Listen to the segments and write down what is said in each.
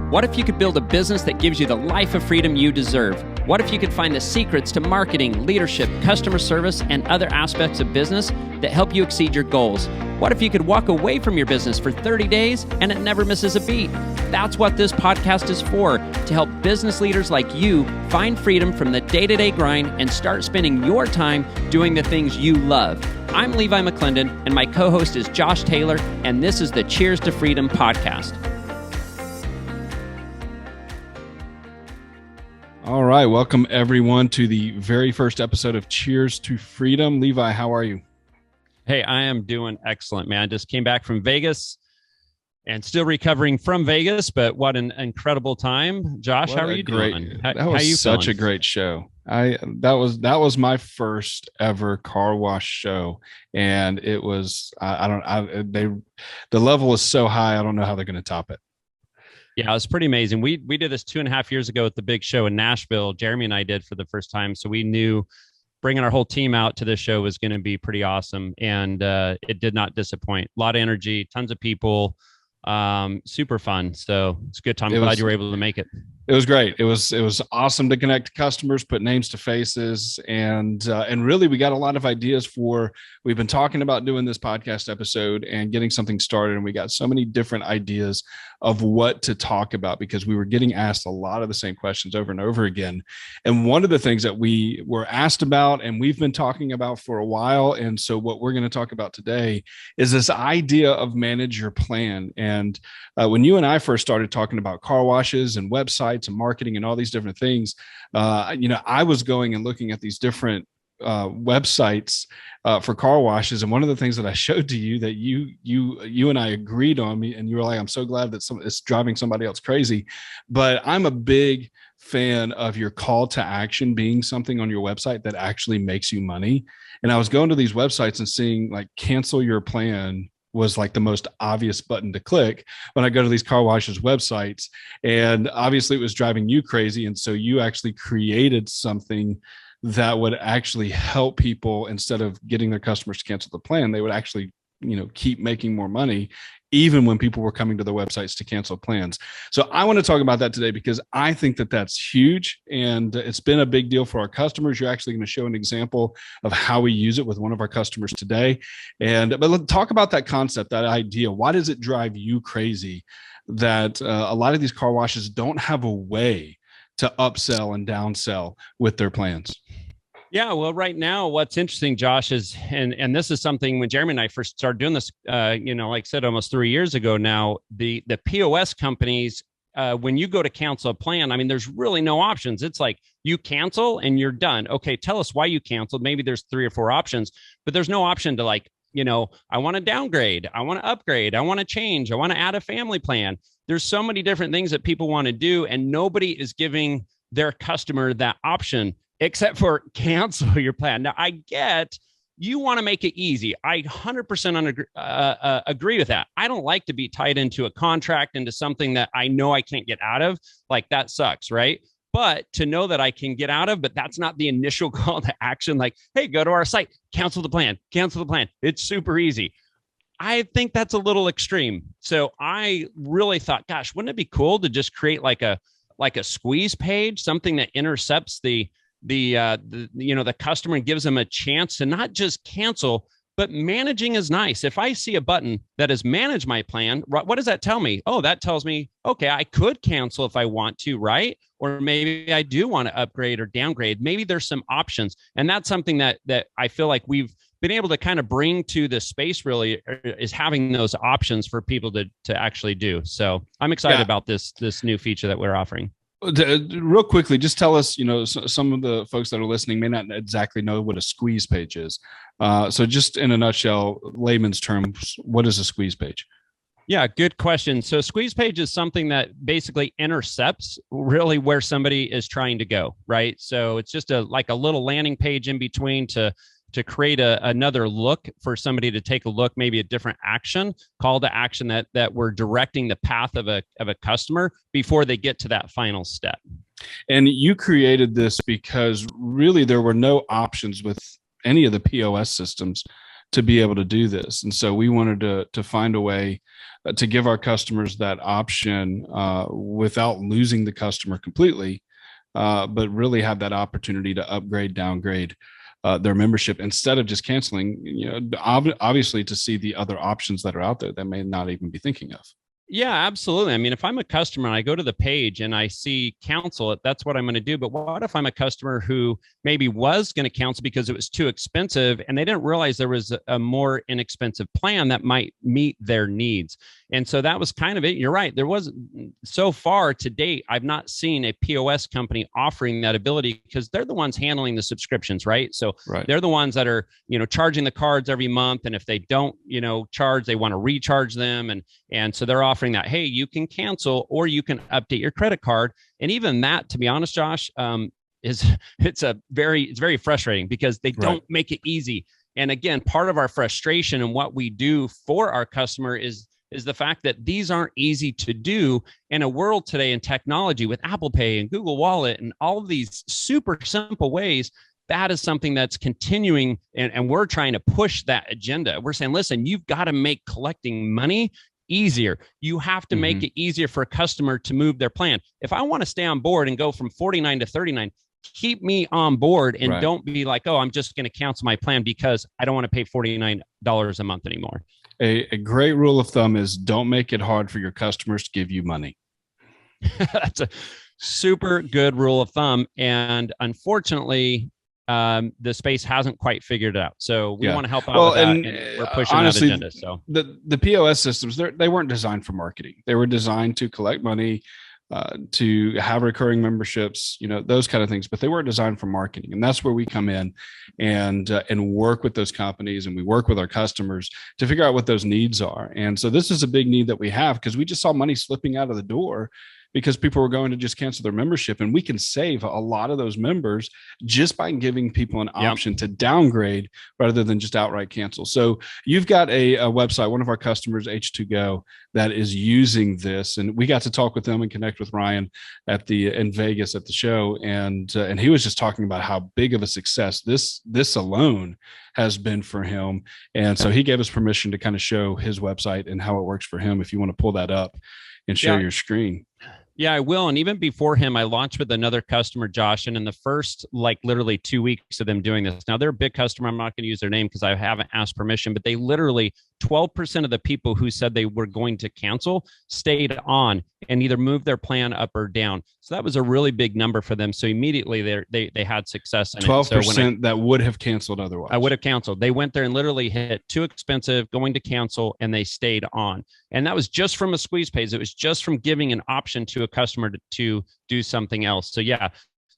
What if you could build a business that gives you the life of freedom you deserve? What if you could find the secrets to marketing, leadership, customer service, and other aspects of business that help you exceed your goals? What if you could walk away from your business for 30 days and it never misses a beat? That's what this podcast is for, to help business leaders like you find freedom from the day-to-day grind and start spending your time doing the things you love. I'm Levi McClendon, and my co-host is Josh Taylor, and this is the Cheers to Freedom podcast. All right. Welcome, everyone, to the very first episode of Cheers to Freedom. Levi, how are you? Hey, I am doing excellent, man. I just came back from Vegas and still recovering from Vegas, but what an incredible time. Josh, how are you doing? That was such a great show. That was my first ever car wash show, and it was the level is so high. I don't know how they're going to top it. Yeah, it was pretty amazing. We did this 2.5 years ago at the big show in Nashville. Jeremy and I did for the first time. So we knew bringing our whole team out to this show was going to be pretty awesome. And it did not disappoint. A lot of energy, tons of people, super fun. So it's a good time. I'm glad you were able to make it. It was great. It was awesome to connect to customers, put names to faces, and really we got a lot of ideas for. We've been talking about doing this podcast episode and getting something started, and we got so many different ideas of what to talk about because we were getting asked a lot of the same questions over and over again. And one of the things that we were asked about and we've been talking about for a while, and so what we're going to talk about today is this idea of manage your plan. And when you and I first started talking about car washes and websites and marketing and all these different things, I was going and looking at these different websites for car washes, and one of the things that I showed to you that you and I agreed on, and you were like, I'm so glad that it's driving somebody else crazy, but I'm a big fan of your call to action being something on your website that actually makes you money. And I was going to these websites and seeing like cancel your plan was like the most obvious button to click when I go to these car washes websites. And obviously it was driving you crazy. And so you actually created something that would actually help people. Instead of getting their customers to cancel the plan, they would actually, keep making more money, even when people were coming to the websites to cancel plans. So I want to talk about that today because I think that that's huge, and it's been a big deal for our customers. You're actually going to show an example of how we use it with one of our customers today. But let's talk about that concept, that idea. Why does it drive you crazy that a lot of these car washes don't have a way to upsell and downsell with their plans? Yeah, well, right now, what's interesting, Josh, is, and this is something when Jeremy and I first started doing this, like I said, almost 3 years ago now, the POS companies, when you go to cancel a plan, I mean, there's really no options. It's like you cancel and you're done. Okay, tell us why you canceled. Maybe there's 3 or 4 options, but there's no option to I want to downgrade, I want to upgrade, I want to change, I want to add a family plan. There's so many different things that people want to do, and nobody is giving their customer that option except for cancel your plan. Now, I get you want to make it easy. I 100% agree with that. I don't like to be tied into a contract, into something that I know I can't get out of. Like, that sucks, right? But to know that I can get out of, but that's not the initial call to action. Like, hey, go to our site, cancel the plan, cancel the plan. It's super easy. I think that's a little extreme. So I really thought, gosh, wouldn't it be cool to just create like a squeeze page, something that intercepts the customer and gives them a chance to not just cancel, but managing is nice. If I see a button that is manage my plan, what does that tell me? Oh, that tells me, okay, I could cancel if I want to, right? Or maybe I do want to upgrade or downgrade. Maybe there's some options. And that's something that I feel like we've been able to kind of bring to the space, really, is having those options for people to actually do. So I'm excited about this new feature that we're offering. Real quickly, just tell us, some of the folks that are listening may not exactly know what a squeeze page is. So just in a nutshell, layman's terms, what is a squeeze page? Yeah, good question. So squeeze page is something that basically intercepts really where somebody is trying to go, right? So it's just like a little landing page in between to create another look for somebody to take a look, maybe a different action, call to action that we're directing the path of a customer before they get to that final step. And you created this because really there were no options with any of the POS systems to be able to do this. And so we wanted to find a way to give our customers that option without losing the customer completely, but really have that opportunity to upgrade, downgrade their membership instead of just canceling, obviously to see the other options that are out there that may not even be thinking of. Yeah, absolutely. I mean, if I'm a customer and I go to the page and I see cancel it, that's what I'm going to do. But what if I'm a customer who maybe was going to cancel because it was too expensive and they didn't realize there was a more inexpensive plan that might meet their needs? And so that was kind of it. You're right. There wasn't, so far to date, I've not seen a POS company offering that ability because they're the ones handling the subscriptions, right? So they're the ones that are, charging the cards every month. And if they don't, charge, they want to recharge them. And so they're offering that, hey, you can cancel or you can update your credit card. And even that, to be honest, Josh, it's very frustrating because they don't make it easy. And again, part of our frustration and what we do for our customer is the fact that these aren't easy to do in a world today in technology with Apple Pay and Google Wallet and all of these super simple ways. That is something that's continuing, and we're trying to push that agenda. We're saying, listen, you've got to make collecting money easier. You have to make it easier for a customer to move their plan. If I want to stay on board and go from 49 to 39, keep me on board and don't be like, oh, I'm just going to cancel my plan because I don't want to pay $49 a month anymore. A great rule of thumb is don't make it hard for your customers to give you money. That's a super good rule of thumb. And unfortunately, the space hasn't quite figured it out. So we want to help out with that. And we're pushing honestly, that agenda. So the POS systems, they weren't designed for marketing. They were designed to collect money, to have recurring memberships, those kind of things, but they weren't designed for marketing. And that's where we come in and work with those companies, and we work with our customers to figure out what those needs are. And so this is a big need that we have because we just saw money slipping out of the door because people were going to just cancel their membership. And we can save a lot of those members just by giving people an option to downgrade rather than just outright cancel. So you've got a website, one of our customers, H2Go, that is using this. And we got to talk with them and connect with Ryan in Vegas at the show. And he was just talking about how big of a success this alone has been for him. And so he gave us permission to kind of show his website and how it works for him. If you want to pull that up and share your screen. Yeah, I will. And even before him, I launched with another customer, Josh. And in the first, literally 2 weeks of them doing this, now they're a big customer. I'm not going to use their name because I haven't asked permission, but they literally 12% of the people who said they were going to cancel stayed on and either moved their plan up or down. So that was a really big number for them. So immediately they had success in 12% so that would have canceled otherwise. I would have canceled. They went there and literally hit too expensive, going to cancel, and they stayed on. And that was just from a squeeze page. It was just from giving an option to a customer to do something else. So yeah.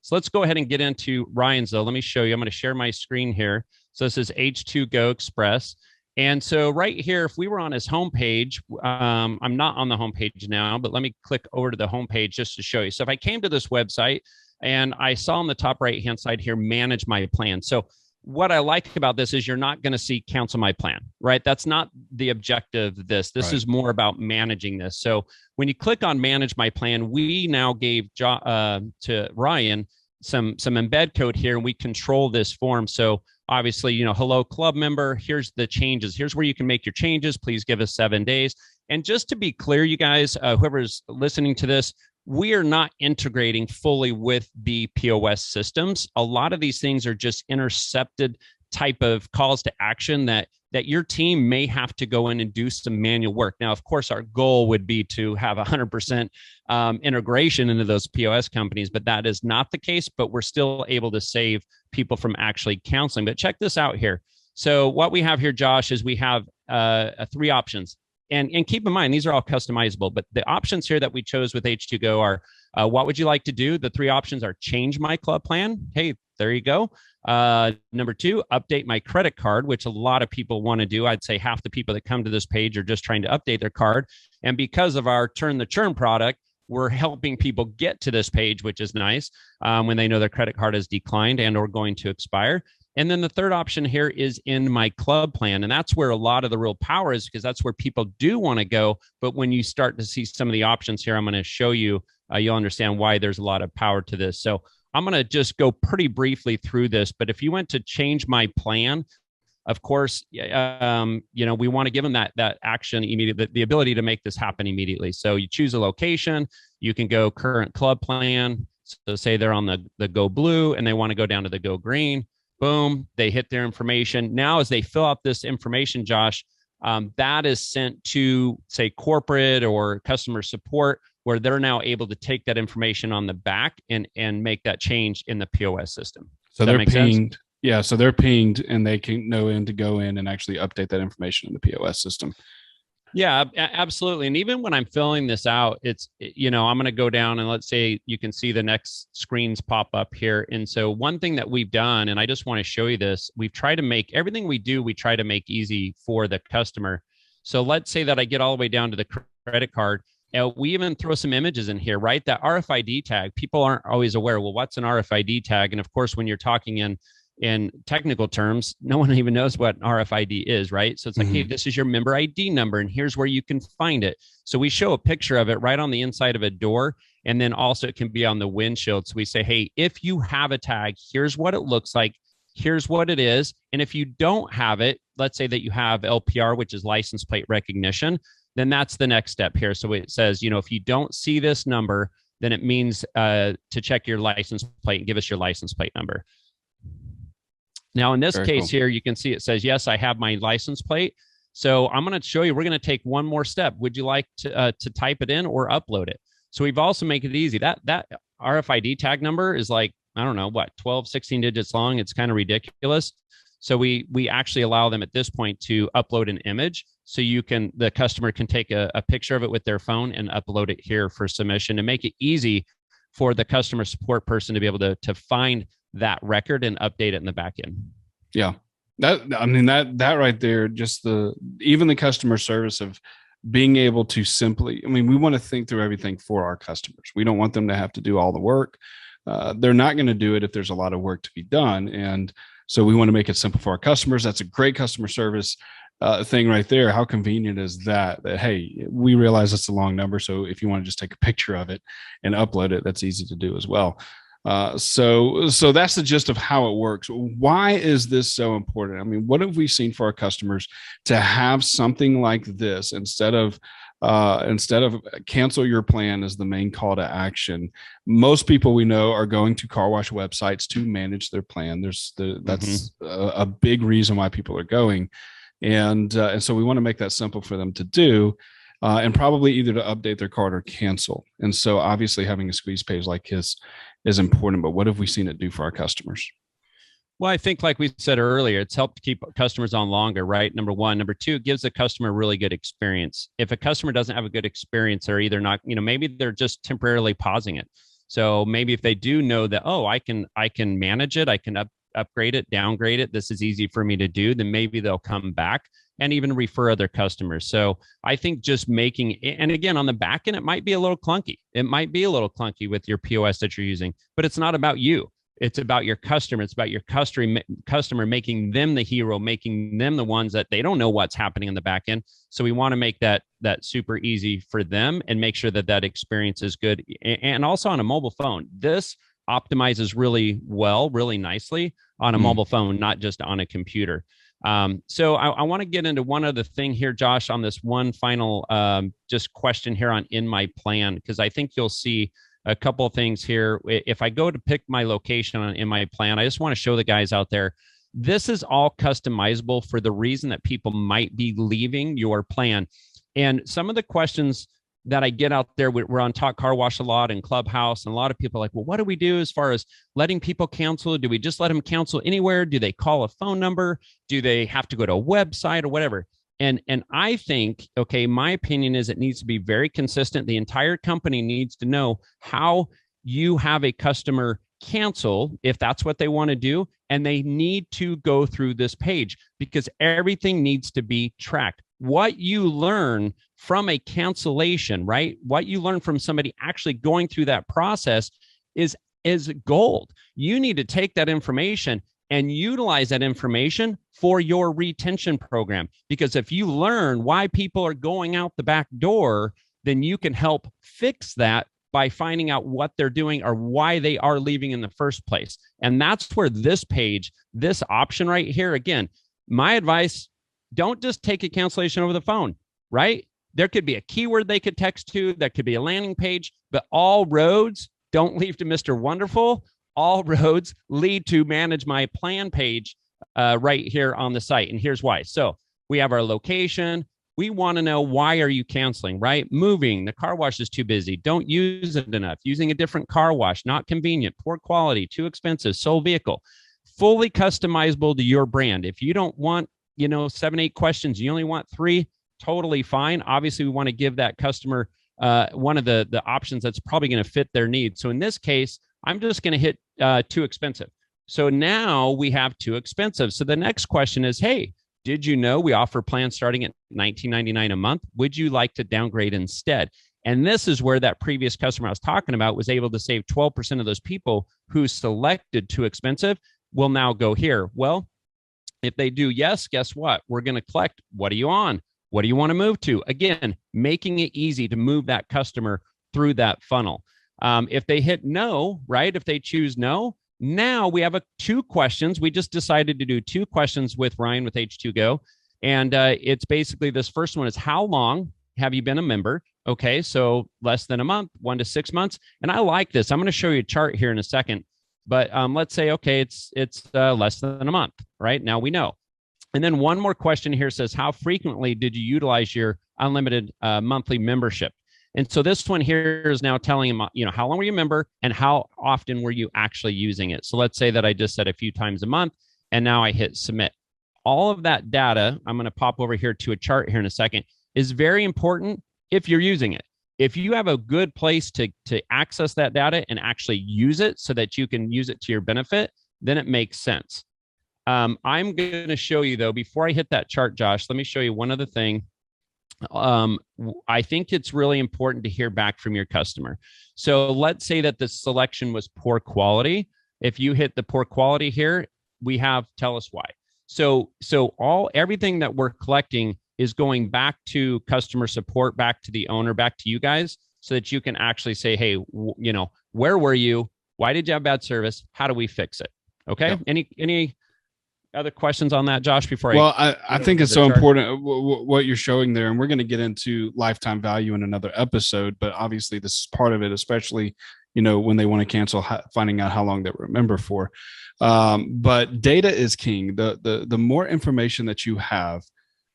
So let's go ahead and get into Ryan's though. Let me show you. I'm going to share my screen here. So this is H2Go Express. And so right here, if we were on his homepage, I'm not on the homepage now, but let me click over to the homepage just to show you. So if I came to this website and I saw on the top right-hand side here, manage my plan. So what I like about this is you're not going to see cancel my plan, right? That's not the objective of this. This is more about managing this. So when you click on manage my plan, we now gave to Ryan some embed code here, and we control this form. So obviously, hello club member, here's the changes. Here's where you can make your changes. Please give us 7 days. And just to be clear, you guys, whoever's listening to this, we are not integrating fully with the POS systems. A lot of these things are just intercepted type of calls to action that your team may have to go in and do some manual work. Now, of course, our goal would be to have 100% integration into those POS companies, but that is not the case. But we're still able to save people from actually counseling. But check this out here. So what we have here, Josh, is we have 3 options. And keep in mind, these are all customizable, but the options here that we chose with H2Go are, what would you like to do? The 3 options are change my club plan. Hey, there you go. Number 2, update my credit card, which a lot of people want to do. I'd say half the people that come to this page are just trying to update their card. And because of our Turn the Churn product, we're helping people get to this page, which is nice, when they know their credit card has declined and or going to expire. And then the third option here is in my club plan. And that's where a lot of the real power is, because that's where people do want to go. But when you start to see some of the options here, I'm going to show you, you'll understand why there's a lot of power to this. So I'm going to just go pretty briefly through this. But if you went to change my plan, Of course, we want to give them that action immediately, the ability to make this happen immediately. So you choose a location, you can go current club plan. So say they're on the Go Blue and they want to go down to the Go Green. Boom, they hit their information. Now, as they fill out this information, Josh, that is sent to, say, corporate or customer support, where they're now able to take that information on the back and make that change in the POS system. So they're pinged. Yeah, so they're pinged and they can know when to go in and actually update that information in the POS system. Yeah, absolutely. And even when I'm filling this out, it's, I'm going to go down and let's say you can see the next screens pop up here. And so one thing that we've done, and I just want to show you this, we've tried to make everything we do, we try to make easy for the customer. So let's say that I get all the way down to the credit card. We even throw some images in here, right? That RFID tag, people aren't always aware. Well, what's an RFID tag? And of course, when you're talking in technical terms, no one even knows what RFID is, right? So it's like, hey, this is your member ID number, and here's where you can find it. So we show a picture of it right on the inside of a door, and then also it can be on the windshield. So we say, hey, if you have a tag, here's what it looks like, here's what it is. And if you don't have it, let's say that you have LPR, which is license plate recognition, then that's the next step here. So it says, if you don't see this number, then it means to check your license plate and give us your license plate number. Now, in this case here, you can see it says, yes, I have my license plate. So I'm going to show you, we're going to take one more step. Would you like to type it in or upload it? So we've also made it easy. That RFID tag number is like, I don't know, 12, 16 digits long. It's kind of ridiculous. So we actually allow them at this point to upload an image. So the customer can take a picture of it with their phone and upload it here for submission, and make it easy for the customer support person to be able to find that record and update it in the back end. Yeah. That right there, just even the customer service of being able to simply, we want to think through everything for our customers. We don't want them to have to do all the work. They're not going to do it if there's a lot of work to be done. And so we want to make it simple for our customers. That's a great customer service thing right there. How convenient is that, hey, we realize it's a long number. So if you want to just take a picture of it and upload it, that's easy to do as well. So that's the gist of how it works. Why is this so important? What have we seen for our customers to have something like this instead of cancel your plan as the main call to action? Most people we know are going to car wash websites to manage their plan. That's a big reason why people are going. And so we want to make that simple for them to do. And probably either to update their card or cancel. And so obviously having a squeeze page like this is important, but what have we seen it do for our customers? Well, I think like we said earlier, it's helped keep customers on longer, right? Number one. Number two, it gives the customer a really good experience. If a customer doesn't have a good experience, they're either not, maybe they're just temporarily pausing it. So maybe if they do know that, oh, I can manage it, I can upgrade it, downgrade it, this is easy for me to do, then maybe they'll come back and even refer other customers. So I think just and again, on the back end, it might be a little clunky. It might be a little clunky with your POS that you're using, but it's not about you. It's about your customer. It's about your customer, making them the hero, making them the ones that they don't know what's happening in the back end. So we want to make that super easy for them and make sure that experience is good. And also on a mobile phone, this optimizes really well, really nicely on a mobile phone, not just on a computer. So I want to get into one other thing here, Josh, on this one final just question here on In My Plan, because I think you'll see a couple of things here. If I go to pick my location on In My Plan, I just want to show the guys out there, this is all customizable for the reason that people might be leaving your plan. And some of the questions that I get out there, we're on Talk Car Wash a lot and Clubhouse, and a lot of people are like, well, what do we do as far as letting people cancel? Do we just let them cancel anywhere? Do they call a phone number? Do they have to go to a website or whatever? And I think, okay, my opinion is it needs to be very consistent. The entire company needs to know how you have a customer cancel if that's what they want to do. And they need to go through this page because everything needs to be tracked. What you learn from a cancellation, right? What you learn from somebody actually going through that process is gold. You need to take that information and utilize that information for your retention program. Because if you learn why people are going out the back door, then you can help fix that by finding out what they're doing or why they are leaving in the first place. And that's where this page, this option right here, again, My advice, don't just take a cancellation over the phone, right? There could be a keyword they could text to, that could be a landing page, but all roads don't lead to Mr. Wonderful. All roads lead to manage my plan page right here on the site. And here's why. So we have our location. We want to know, why are you canceling, right? Moving, the car wash is too busy. Don't use it enough. Using a different car wash, not convenient, poor quality, too expensive, sold vehicle. Fully customizable to your brand. If you don't want, 7, 8 questions, you only want 3, totally fine. Obviously, we want to give that customer one of the options that's probably going to fit their needs. So in this case, I'm just going to hit too expensive. So now we have too expensive. So the next question is, hey, did you know we offer plans starting at $19.99 a month? Would you like to downgrade instead? And this is where that previous customer I was talking about was able to save 12% of those people who selected too expensive will now go here. Well, if they do yes, guess what? We're going to collect. What are you on? What do you want to move to? Again, making it easy to move that customer through that funnel. If they hit no, right? If they choose no, now we have 2 questions. We just decided to do 2 questions with Ryan with H2Go. And it's basically, this first one is, how long have you been a member? Okay, so less than a month, 1 to 6 months. And I like this. I'm going to show you a chart here in a second. But let's say, okay, it's less than a month, right? Now we know. And then one more question here says, how frequently did you utilize your unlimited monthly membership? And so this one here is now telling him, how long were you a member and how often were you actually using it? So let's say that I just said a few times a month, and now I hit submit. All of that data, I'm going to pop over here to a chart here in a second, is very important if you're using it. If you have a good place to access that data and actually use it so that you can use it to your benefit, then it makes sense. I'm going to show you, though, before I hit that chart, Josh, let me show you one other thing. I think it's really important to hear back from your customer. So let's say that the selection was poor quality. If you hit the poor quality here, we have tell us why. So everything that we're collecting is going back to customer support, back to the owner, back to you guys, so that you can actually say, hey, where were you? Why did you have bad service? How do we fix it? Okay. Yep. Any other questions on that, Josh, before I think it's so important what you're showing there, and we're going to get into lifetime value in another episode, but obviously this is part of it, especially, when they want to cancel, finding out how long they remember for. But data is king. The more information that you have,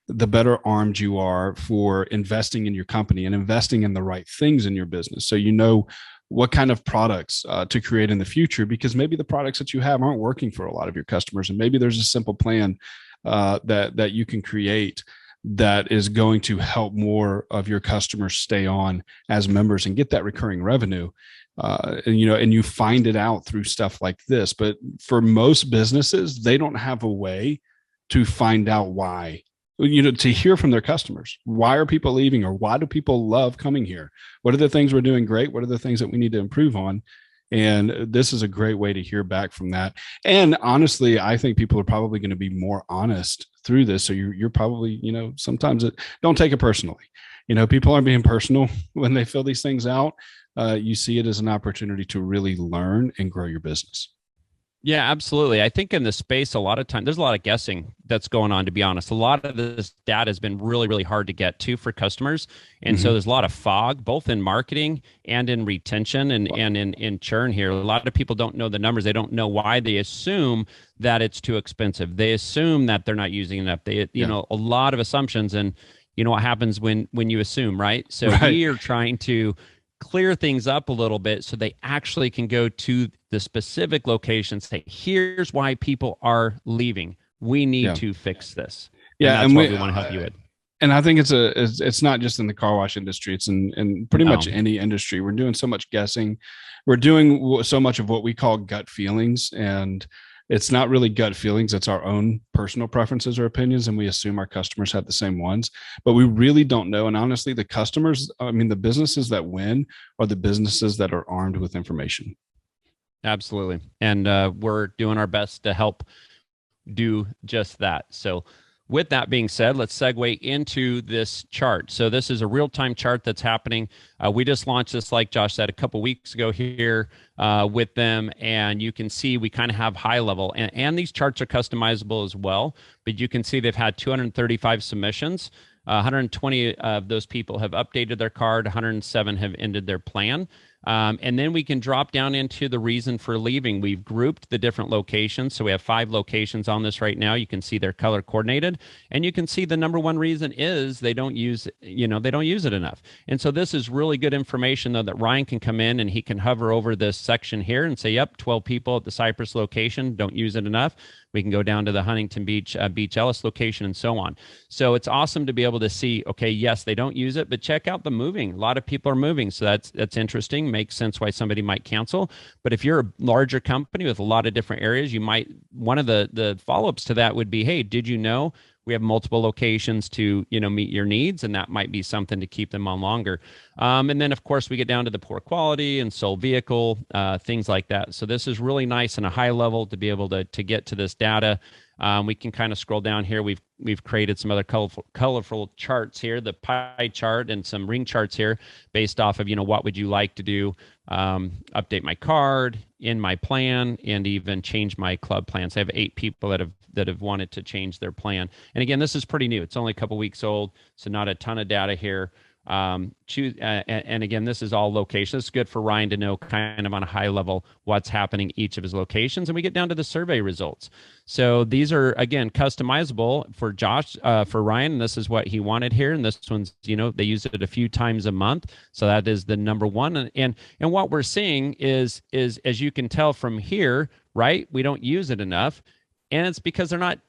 the better armed you are for investing in your company and investing in the right things in your business. So what kind of products to create in the future, because maybe the products that you have aren't working for a lot of your customers, and maybe there's a simple plan that you can create that is going to help more of your customers stay on as members and get that recurring revenue. And you find it out through stuff like this. But for most businesses, they don't have a way to find out why. To hear from their customers. Why are people leaving, or why do people love coming here? What are the things we're doing great? What are the things that we need to improve on? And this is a great way to hear back from that. And honestly, I think people are probably going to be more honest through this. So you're probably, sometimes don't take it personally. People aren't being personal when they fill these things out. You see it as an opportunity to really learn and grow your business. Yeah, absolutely. I think in the space, a lot of time, there's a lot of guessing that's going on, to be honest. A lot of this data has been really, really hard to get to for customers. And so there's a lot of fog, both in marketing and in retention and in churn here. A lot of people don't know the numbers. They don't know why. They assume that it's too expensive. They assume that they're not using enough. A lot of assumptions. And you know what happens when you assume, right? So we are trying to clear things up a little bit so they actually can go to the specific location, say, here's why people are leaving. We need to fix this. Yeah. And that's what we want to help you with. And I think it's not just in the car wash industry. It's in pretty much any industry. We're doing so much guessing. We're doing so much of what we call gut feelings, and it's not really gut feelings. It's our own personal preferences or opinions. And we assume our customers have the same ones, but we really don't know. And honestly, the businesses that win are the businesses that are armed with information. Absolutely. And we're doing our best to help do just that. So with that being said, let's segue into this chart. So this is a real-time chart that's happening. We just launched this, like Josh said, a couple weeks ago here with them, and you can see we kind of have high level, and these charts are customizable as well. But you can see they've had 235 submissions. 120 of those people have updated their card. 107 have ended their plan. And then we can drop down into the reason for leaving. We've grouped the different locations. So we have 5 locations on this right now. You can see they're color coordinated, and you can see the number one reason is they don't use, they don't use it enough. And so this is really good information though, that Ryan can come in and he can hover over this section here and say, yep, 12 people at the Cypress location don't use it enough. We can go down to the Huntington Beach, Beach Ellis location, and so on. So it's awesome to be able to see, okay, yes, they don't use it, but check out the moving. A lot of people are moving. So that's interesting. Makes sense why somebody might cancel. But if you're a larger company with a lot of different areas, you might, one of the follow-ups to that would be, hey, did you know we have multiple locations to meet your needs, and that might be something to keep them on longer. And then of course we get down to the poor quality and sold vehicle, things like that. So this is really nice and a high level to be able to get to this data. We can kind of scroll down here. We've created some other colorful charts here, the pie chart and some ring charts here based off of what would you like to do, update my card, in my plan, and even change my club plans. I have 8 people that have wanted to change their plan. And again, this is pretty new. It's only a couple weeks old, so not a ton of data here. And again, this is all location. It's good for Ryan to know kind of on a high level what's happening each of his locations. And we get down to the survey results. So these are, again, customizable for Josh, for Ryan. And this is what he wanted here. And this one's, they use it a few times a month. So that is the number one. And what we're seeing is, as you can tell from here, right, we don't use it enough. And it's because they're not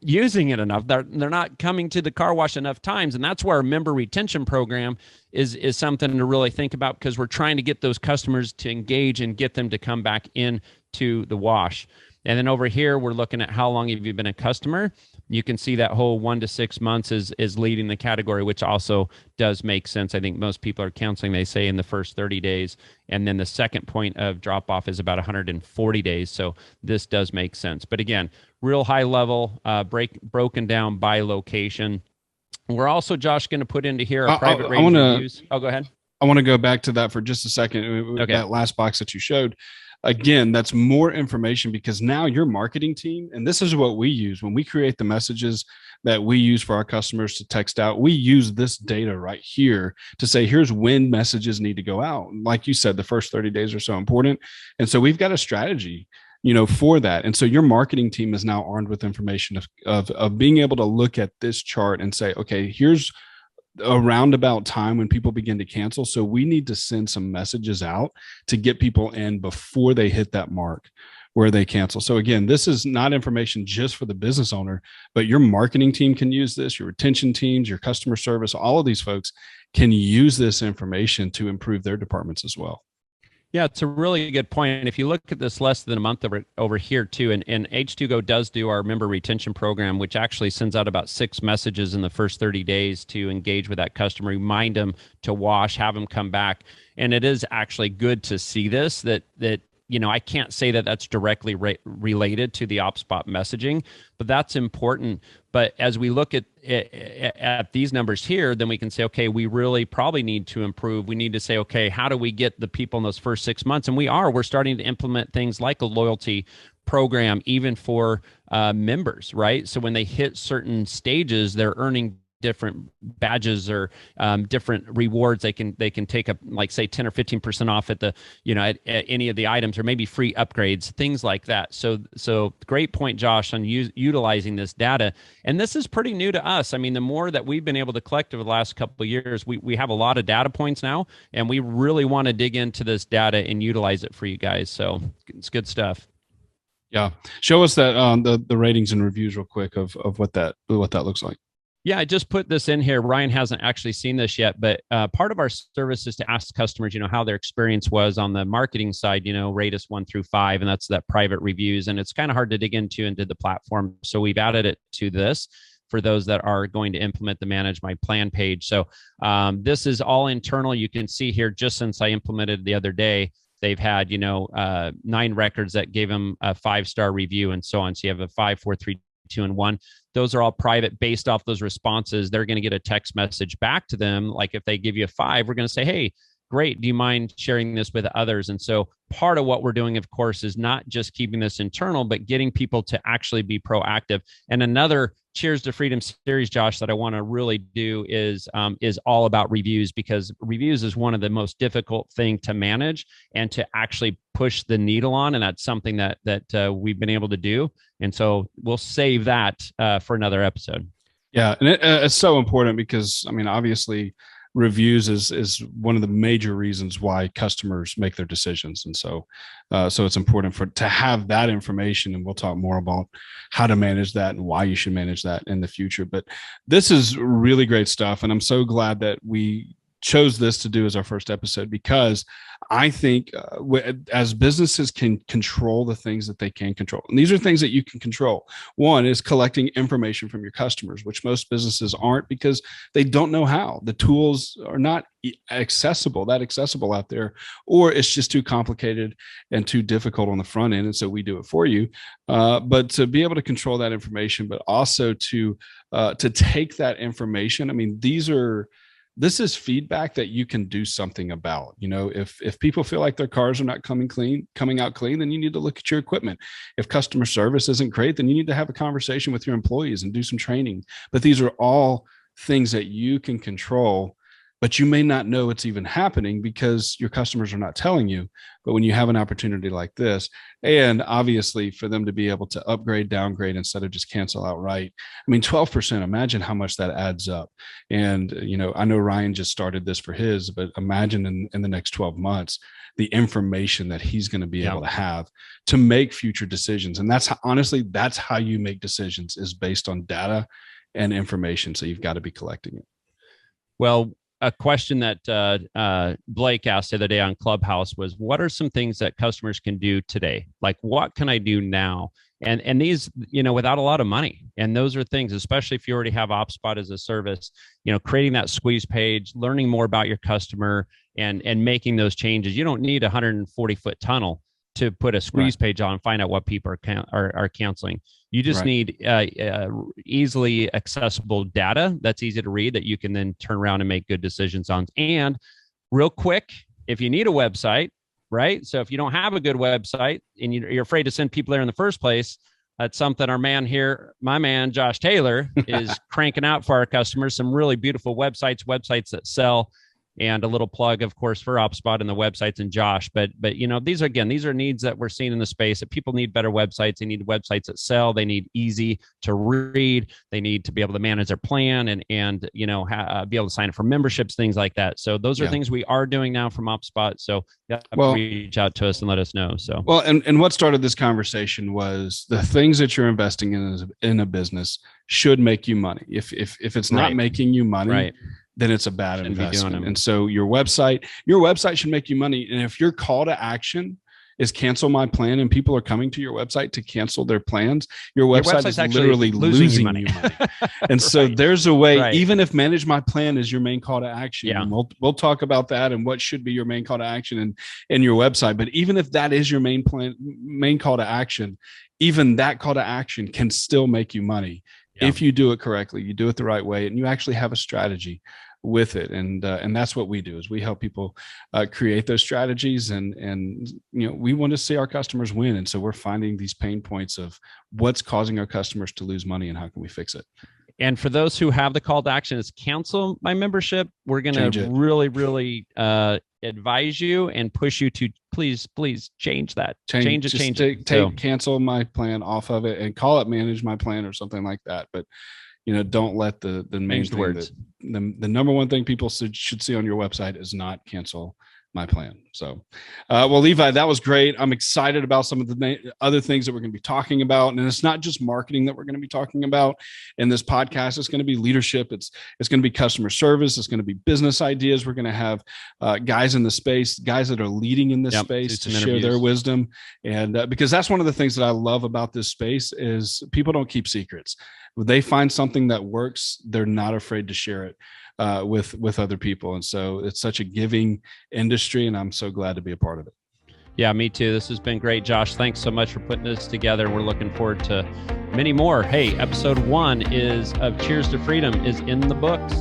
using it enough. They're not coming to the car wash enough times. And that's where our member retention program is something to really think about, because we're trying to get those customers to engage and get them to come back in to the wash. And then over here, we're looking at how long have you been a customer. You can see that whole 1 to 6 months is leading the category, which also does make sense. I think most people are counseling, they say, in the first 30 days. And then the second point of drop off is about 140 days. So this does make sense. But again, real high level, broken down by location. We're also, Josh, going to put into here our private rating reviews. Oh, go ahead. I want to go back to that for just a second. Okay. That last box that you showed. Again, that's more information, because now your marketing team, and this is what we use when we create the messages that we use for our customers to text out. We use this data right here to say, here's when messages need to go out. Like you said, the first 30 days are so important. And so we've got a strategy, for that. And so your marketing team is now armed with information of being able to look at this chart and say, okay, here's a roundabout time when people begin to cancel. So we need to send some messages out to get people in before they hit that mark where they cancel. So again, this is not information just for the business owner, but your marketing team can use this, your retention teams, your customer service, all of these folks can use this information to improve their departments as well. Yeah, it's a really good point. If you look at this less than a month over here too, and H2Go does do our member retention program, which actually sends out about 6 messages in the first 30 days to engage with that customer, remind them to wash, have them come back. And it is actually good to see this, that I can't say that that's directly related to the OpSpot messaging, but that's important. But as we look at these numbers here, then we can say, okay, we really probably need to improve. We need to say, okay, how do we get the people in those first 6 months? And we're starting to implement things like a loyalty program, even for members, right? So when they hit certain stages, they're earning different badges or different rewards. They can take up, like, say 10 or 15% off at the at any of the items, or maybe free upgrades, things like that. So great point, Josh, on utilizing this data. And this is pretty new to us. I mean, the more that we've been able to collect over the last couple of years, we have a lot of data points now, and we really want to dig into this data and utilize it for you guys. So it's good stuff. Yeah, show us that the ratings and reviews real quick of what that looks like. Yeah, I just put this in here. Ryan hasn't actually seen this yet, but part of our service is to ask customers, how their experience was on the marketing side, rate us 1 through 5, and that's that private reviews. And it's kind of hard to dig into the platform. So we've added it to this for those that are going to implement the Manage My Plan page. So this is all internal. You can see here, just since I implemented the other day, they've had, 9 records that gave them a 5-star review and so on. So you have a 5, 4, 3, 2, and 1. Those are all private based off those responses. They're going to get a text message back to them. Like if they give you a 5, we're going to say, hey, great. Do you mind sharing this with others? And so part of what we're doing, of course, is not just keeping this internal, but getting people to actually be proactive. And another Cheers to Freedom series, Josh, that I want to really do is all about reviews, because reviews is one of the most difficult thing to manage and to actually push the needle on. And that's something that we've been able to do. And so we'll save that for another episode. Yeah. And it's so important because, I mean, obviously, reviews is one of the major reasons why customers make their decisions. And so it's important to have that information, and we'll talk more about how to manage that and why you should manage that in the future. But this is really great stuff. And I'm so glad that we chose this to do as our first episode, because I think as businesses can control the things that they can control, and these are things that you can control. One is collecting information from your customers, which most businesses aren't because they don't know how. The tools are not accessible out there, or it's just too complicated and too difficult on the front end. And so we do it for you. But to be able to control that information, but also to take that information, I mean, this is feedback that you can do something about. You know, if people feel like their cars are not coming out clean, then you need to look at your equipment. If customer service isn't great, then you need to have a conversation with your employees and do some training. But these are all things that you can control, but you may not know it's even happening because your customers are not telling you. But when you have an opportunity like this, and obviously for them to be able to upgrade, downgrade, instead of just cancel outright, I mean, 12%, imagine how much that adds up. And, you know, I know Ryan just started this for his, but imagine in the next 12 months, the information that he's going to be able to have to make future decisions. And that's how you make decisions, is based on data and information. So you've got to be collecting it. Well, a question that Blake asked the other day on Clubhouse was, what are some things that customers can do today? Like, what can I do now? And these, you know, without a lot of money. And those are things, especially if you already have OpSpot as a service, you know, creating that squeeze page, learning more about your customer, and making those changes. You don't need a 140-foot tunnel to put a squeeze page on and find out what people are canceling. You just need easily accessible data that's easy to read, that you can then turn around and make good decisions on. And real quick, if you need a website, right? So if you don't have a good website and you're afraid to send people there in the first place, that's something our man here, my man, Josh Taylor, is cranking out for our customers. Some really beautiful websites that sell. And a little plug, of course, for OpSpot and the websites and Josh. But you know, these are needs that we're seeing in the space, that people need better websites. They need websites that sell. They need easy to read. They need to be able to manage their plan and you know, be able to sign up for memberships, things like that. So those are things we are doing now from OpSpot. So reach out to us and let us know. So and what started this conversation was the things that you're investing in a business should make you money. If it's not making you money, then it's a bad investment. And so your website should make you money. And if your call to action is cancel my plan, and people are coming to your website to cancel their plans, your website is literally losing you money. And so there's a way, even if manage my plan is your main call to action, and we'll talk about that and what should be your main call to action in your website. But even if that is your main call to action, even that call to action can still make you money. If you do it correctly, you do it the right way, and you actually have a strategy with it. And that's what we do, is we help people create those strategies, and you know, we want to see our customers win. And so we're finding these pain points of what's causing our customers to lose money and how can we fix it. And for those who have the call to action is cancel my membership, we're going to really advise you and push you to please change that. Change it. Cancel my plan off of it and call it manage my plan or something like that. But you know, don't let the main thing, the number one thing people should see on your website is not cancel my plan. So, well, Levi, that was great. I'm excited about some of the other things that we're going to be talking about. And it's not just marketing that we're going to be talking about in this podcast. It's going to be leadership. It's going to be customer service. It's going to be business ideas. We're going to have guys in the space, guys that are leading in this space to share their wisdom. And because that's one of the things that I love about this space is people don't keep secrets. When they find something that works, they're not afraid to share it with other people. And so it's such a giving industry, and I'm so glad to be a part of it. Yeah, me too. This has been great, Josh. Thanks so much for putting this together. We're looking forward to many more. Hey, episode 1 of Cheers to Freedom is in the books.